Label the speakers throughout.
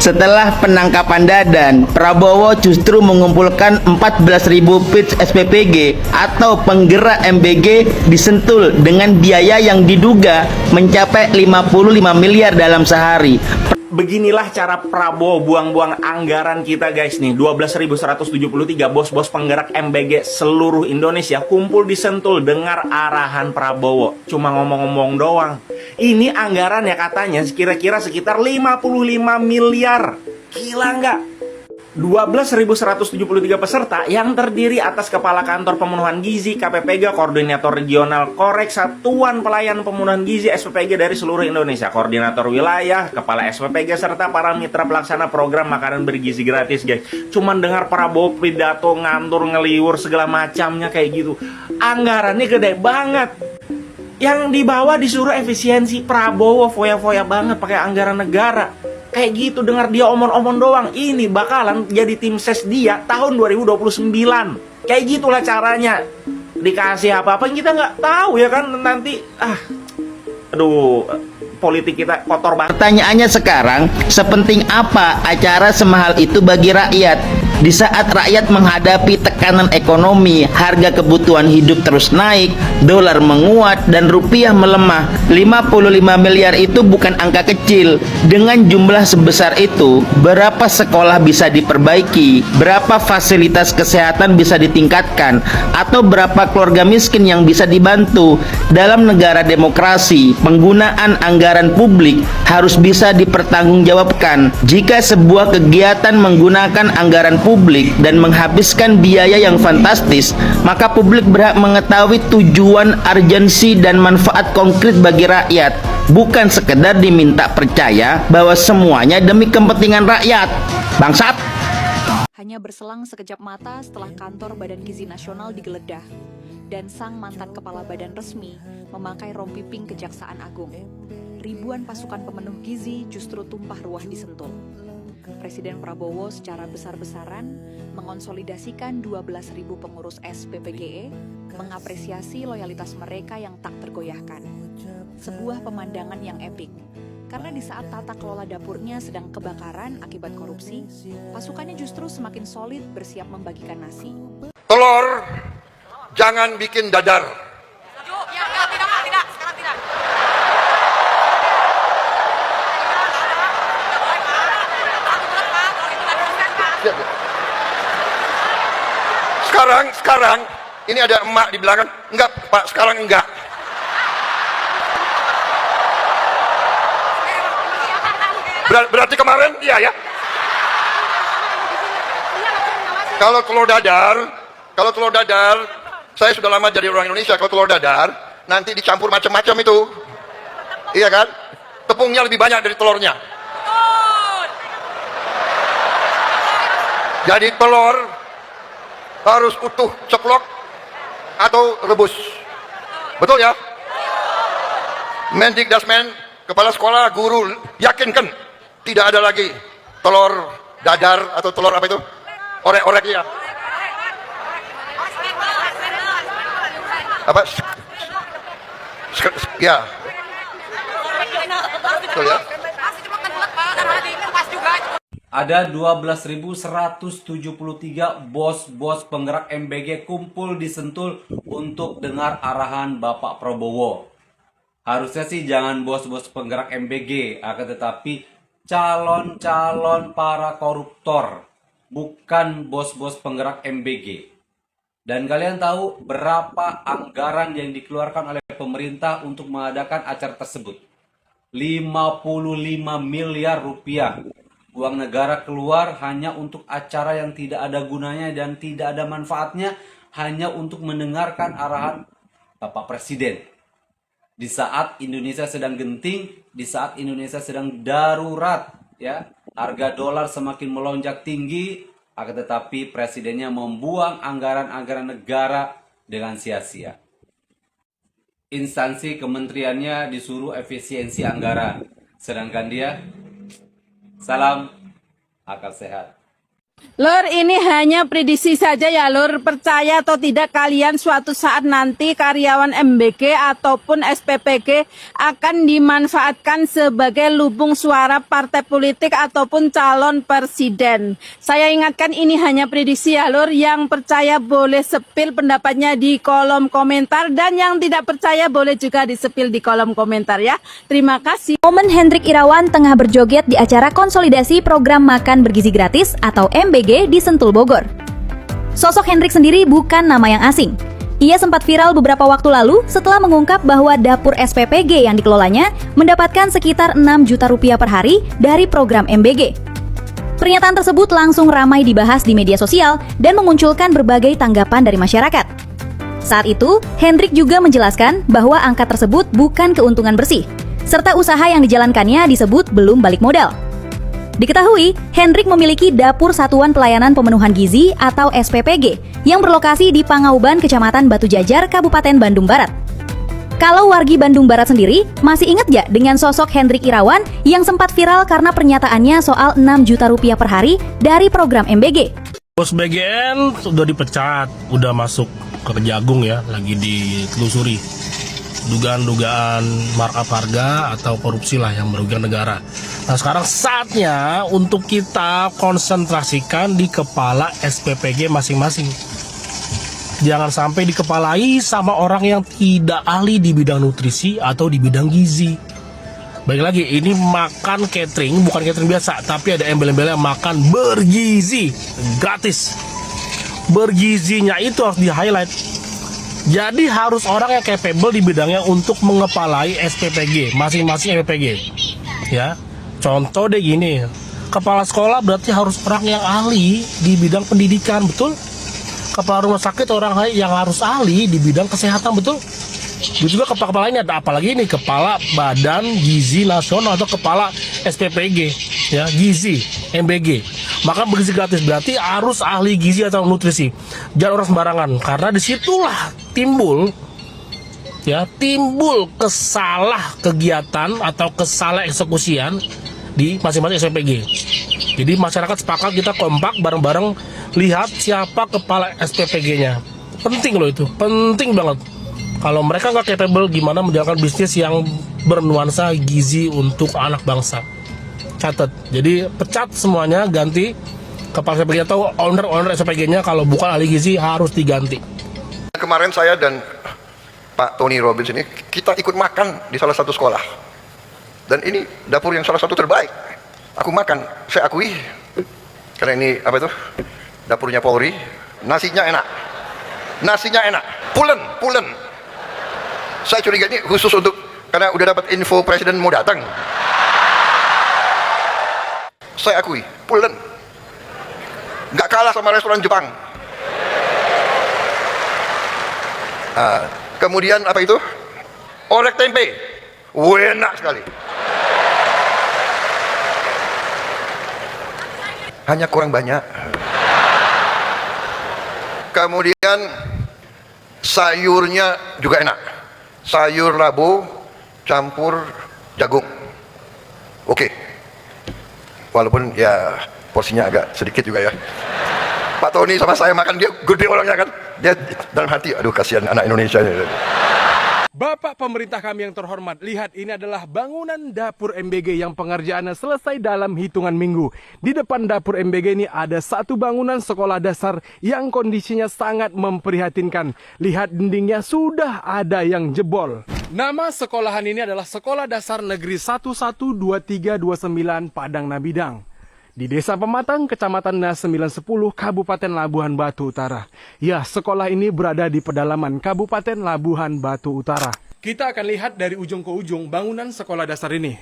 Speaker 1: Setelah penangkapan Dadan, Prabowo justru mengumpulkan 14.000 pitch SPPG atau penggerak MBG di Sentul dengan biaya yang diduga mencapai 55 miliar dalam sehari.
Speaker 2: Beginilah cara Prabowo buang-buang anggaran kita guys nih. 12.173 bos-bos penggerak MBG seluruh Indonesia kumpul di Sentul dengar arahan Prabowo. Cuma ngomong-ngomong doang. Ini anggaran ya katanya kira-kira sekitar 55 miliar. Gila nggak? 12.173 peserta yang terdiri atas Kepala Kantor Pemenuhan Gizi, KPPG, Koordinator Regional Korek, Satuan Pelayanan Pemenuhan Gizi SPPG dari seluruh Indonesia, Koordinator Wilayah, Kepala SPPG, serta para mitra pelaksana program makanan bergizi gratis guys. Cuman dengar Prabowo pidato ngantur ngeliwur segala macamnya kayak gitu. Anggarannya gede banget. Yang di bawah disuruh efisiensi. Prabowo foya-foya banget pakai anggaran negara. Kayak gitu, dengar dia omong-omong doang. Ini bakalan jadi tim ses dia tahun 2029. Kayak gitulah caranya. Dikasih apa-apa kita nggak tahu ya kan nanti. Aduh, politik kita kotor banget.
Speaker 1: Pertanyaannya sekarang, sepenting apa acara semahal itu bagi rakyat? Di saat rakyat menghadapi tekanan ekonomi, harga kebutuhan hidup terus naik, dolar menguat, dan rupiah melemah, 55 miliar itu bukan angka kecil. Dengan jumlah sebesar itu, berapa sekolah bisa diperbaiki, berapa fasilitas kesehatan bisa ditingkatkan, atau berapa keluarga miskin yang bisa dibantu? Dalam negara demokrasi, penggunaan anggaran publik harus bisa dipertanggungjawabkan. Jika sebuah kegiatan menggunakan anggaran publik dan menghabiskan biaya yang fantastis, maka publik berhak mengetahui tujuan, urgensi, dan manfaat konkret bagi rakyat, bukan sekedar diminta percaya bahwa semuanya demi kepentingan rakyat. Bangsat!
Speaker 3: Hanya berselang sekejap mata setelah kantor Badan Gizi Nasional digeledah dan sang mantan kepala badan resmi memakai rompi pink Kejaksaan Agung. Ribuan pasukan pemenuh gizi justru tumpah ruah di Sentul. Presiden Prabowo secara besar-besaran mengonsolidasikan 12.000 pengurus SPPGE, mengapresiasi loyalitas mereka yang tak tergoyahkan. Sebuah pemandangan yang epik, karena di saat tata kelola dapurnya sedang kebakaran akibat korupsi, pasukannya justru semakin solid bersiap membagikan nasi.
Speaker 4: Telur, jangan bikin dadar.
Speaker 5: Tidak, sekarang tidak.
Speaker 4: Sekarang ini ada emak di belakang. Enggak, Pak, sekarang enggak. Berarti kemarin iya ya. Kalau telur dadar, saya sudah lama jadi orang Indonesia. Kalau telur dadar nanti dicampur macam-macam itu. Iya kan? Tepungnya lebih banyak dari telurnya. Jadi telur harus utuh, ceplok atau rebus. Betul ya? Mendikdasmen, kepala sekolah, guru, yakinkan tidak ada lagi telur dadar atau telur apa itu? Orek-orek ya. Apa? Ya. Betul ya?
Speaker 6: Ada 12.173 bos-bos penggerak MBG kumpul di Sentul untuk dengar arahan Bapak Prabowo. Harusnya sih jangan bos-bos penggerak MBG, akan tetapi calon-calon para koruptor, bukan bos-bos penggerak MBG. Dan kalian tahu berapa anggaran yang dikeluarkan oleh pemerintah untuk mengadakan acara tersebut? 55 miliar rupiah. Uang negara keluar hanya untuk acara yang tidak ada gunanya dan tidak ada manfaatnya, hanya untuk mendengarkan arahan Bapak Presiden. Di saat Indonesia sedang genting, di saat Indonesia sedang darurat, ya, harga dolar semakin melonjak tinggi, akan tetapi presidennya membuang anggaran-anggaran negara dengan sia-sia. Instansi kementeriannya disuruh efisiensi anggaran, sedangkan dia salam akal sehat.
Speaker 7: Lur, ini hanya prediksi saja ya Lur. Percaya atau tidak kalian suatu saat nanti karyawan MBG ataupun SPPG akan dimanfaatkan sebagai lumbung suara partai politik ataupun calon presiden. Saya ingatkan ini hanya prediksi ya Lur. Yang percaya boleh sepil pendapatnya di kolom komentar, dan yang tidak percaya boleh juga disepil di kolom komentar ya. Terima kasih.
Speaker 8: Momen Hendrik Irawan tengah berjoget di acara konsolidasi program makan bergizi gratis atau MBG di Sentul, Bogor. Sosok Hendrik sendiri bukan nama yang asing. Ia sempat viral beberapa waktu lalu setelah mengungkap bahwa dapur SPPG yang dikelolanya mendapatkan sekitar 6 juta rupiah per hari dari program MBG. Pernyataan tersebut langsung ramai dibahas di media sosial dan memunculkan berbagai tanggapan dari masyarakat. Saat itu, Hendrik juga menjelaskan bahwa angka tersebut bukan keuntungan bersih, serta usaha yang dijalankannya disebut belum balik modal. Diketahui, Hendrik memiliki Dapur Satuan Pelayanan Pemenuhan Gizi atau SPPG yang berlokasi di Pangauban, Kecamatan Batu Jajar, Kabupaten Bandung Barat. Kalau wargi Bandung Barat sendiri, masih ingat gak dengan sosok Hendrik Irawan yang sempat viral karena pernyataannya soal 6 juta rupiah per hari dari program MBG?
Speaker 9: Bos BGN sudah dipecat, udah masuk ke Kejagung ya, lagi ditelusuri. Dugaan-dugaan markup harga atau korupsi lah yang merugikan negara. Nah sekarang saatnya untuk kita konsentrasikan di kepala SPPG masing-masing. Jangan sampai dikepalai sama orang yang tidak ahli di bidang nutrisi atau di bidang gizi. Baik lagi, ini makan catering, bukan catering biasa, tapi ada embel-embelnya makan bergizi, gratis. Bergizinya itu harus di-highlight. Jadi harus orang yang capable di bidangnya untuk mengepalai SPPG, masing-masing SPPG. Ya, contoh deh gini, kepala sekolah berarti harus orang yang ahli di bidang pendidikan, betul? Kepala rumah sakit orang yang harus ahli di bidang kesehatan, betul? Begitu juga kepala ini ada apalagi nih, kepala Badan Gizi Nasional atau kepala SPPG, ya, gizi, MBG. Maka bergizi gratis berarti harus ahli gizi atau nutrisi. Jangan orang sembarangan, karena disitulah timbul kesalah kegiatan atau kesalah eksekusian di masing-masing SPPG. Jadi masyarakat sepakat, kita kompak bareng-bareng lihat siapa kepala SPPG-nya. Penting loh itu, penting banget. Kalau mereka nggak capable, gimana menjalankan bisnis yang bernuansa gizi untuk anak bangsa. Catat. Jadi pecat semuanya, ganti kepala SPPG atau owner SPPG-nya kalau bukan ahli gizi harus diganti.
Speaker 4: Kemarin saya dan Pak Tony Robbins ini kita ikut makan di salah satu sekolah. Dan ini dapur yang salah satu terbaik. Aku makan, saya akui. Karena ini apa itu? Dapurnya Polri, nasinya enak. Nasinya enak. Pulen. Saya curiga ini khusus untuk karena udah dapat info presiden mau datang. Saya akui, pulen. Nggak kalah sama restoran Jepang. Kemudian apa itu? Orek tempe. Enak sekali. Hanya kurang banyak. Kemudian sayurnya juga enak. Sayur labu campur jagung. Oke. Walaupun ya porsinya agak sedikit juga ya. Pak Tony sama saya makan, dia gede orangnya kan. Dia dalam hati, aduh kasihan anak Indonesia ini.
Speaker 10: Bapak pemerintah kami yang terhormat, lihat ini adalah bangunan dapur MBG yang pengerjaannya selesai dalam hitungan minggu. Di depan dapur MBG ini ada satu bangunan sekolah dasar yang kondisinya sangat memprihatinkan. Lihat dindingnya sudah ada yang jebol. Nama sekolahan ini adalah Sekolah Dasar Negeri 112329 Padang Nabidang. Di Desa Pematang, Kecamatan Nas 910, Kabupaten Labuhan Batu Utara. Ya, sekolah ini berada di pedalaman Kabupaten Labuhan Batu Utara. Kita akan lihat dari ujung ke ujung bangunan sekolah dasar ini.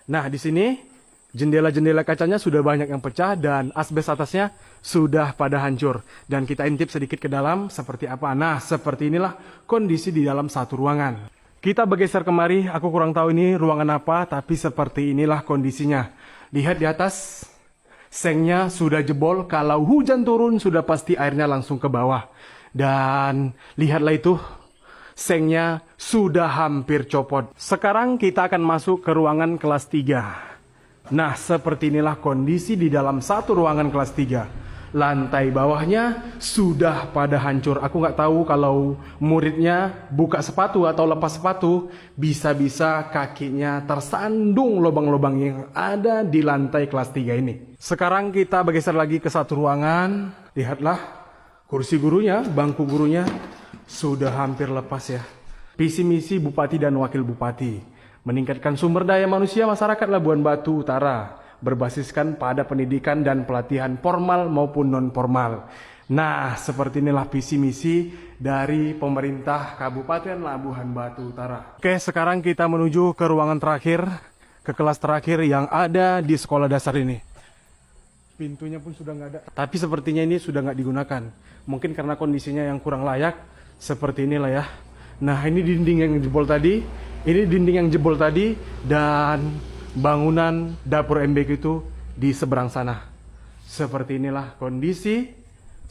Speaker 10: Nah, di sini jendela-jendela kacanya sudah banyak yang pecah dan asbes atasnya sudah pada hancur. Dan kita intip sedikit ke dalam seperti apa. Nah, seperti inilah kondisi di dalam satu ruangan. Kita bergeser kemari, aku kurang tahu ini ruangan apa, tapi seperti inilah kondisinya. Lihat di atas. Sengnya sudah jebol, kalau hujan turun sudah pasti airnya langsung ke bawah. Dan lihatlah itu, sengnya sudah hampir copot. Sekarang kita akan masuk ke ruangan kelas 3. Nah, seperti inilah kondisi di dalam satu ruangan kelas 3. lantai bawahnya sudah pada hancur. Aku nggak tahu kalau muridnya buka sepatu atau lepas sepatu, bisa-bisa kakinya tersandung lubang-lubang yang ada di lantai kelas 3 ini. Sekarang kita bergeser lagi ke satu ruangan. Lihatlah, kursi gurunya, bangku gurunya sudah hampir lepas ya. Visi misi Bupati dan Wakil Bupati, meningkatkan sumber daya manusia masyarakat Labuhan Batu Utara, berbasiskan pada pendidikan dan pelatihan formal maupun non-formal. Nah, seperti inilah visi misi dari pemerintah Kabupaten Labuhan Batu Utara. Oke, sekarang kita menuju ke ruangan terakhir, ke kelas terakhir yang ada di sekolah dasar ini. Pintunya pun sudah nggak ada, tapi sepertinya ini sudah nggak digunakan. Mungkin karena kondisinya yang kurang layak, seperti inilah ya. Nah, ini dinding yang jebol tadi, dan bangunan dapur MBG itu di seberang sana. Seperti inilah kondisi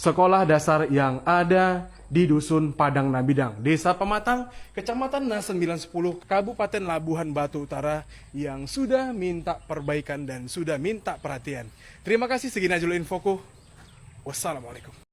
Speaker 10: sekolah dasar yang ada di Dusun Padang Nabidang, Desa Pematang, Kecamatan Nas 910, Kabupaten Labuhan Batu Utara, yang sudah minta perbaikan dan sudah minta perhatian. Terima kasih, segini aja dulu infoku. Wassalamualaikum.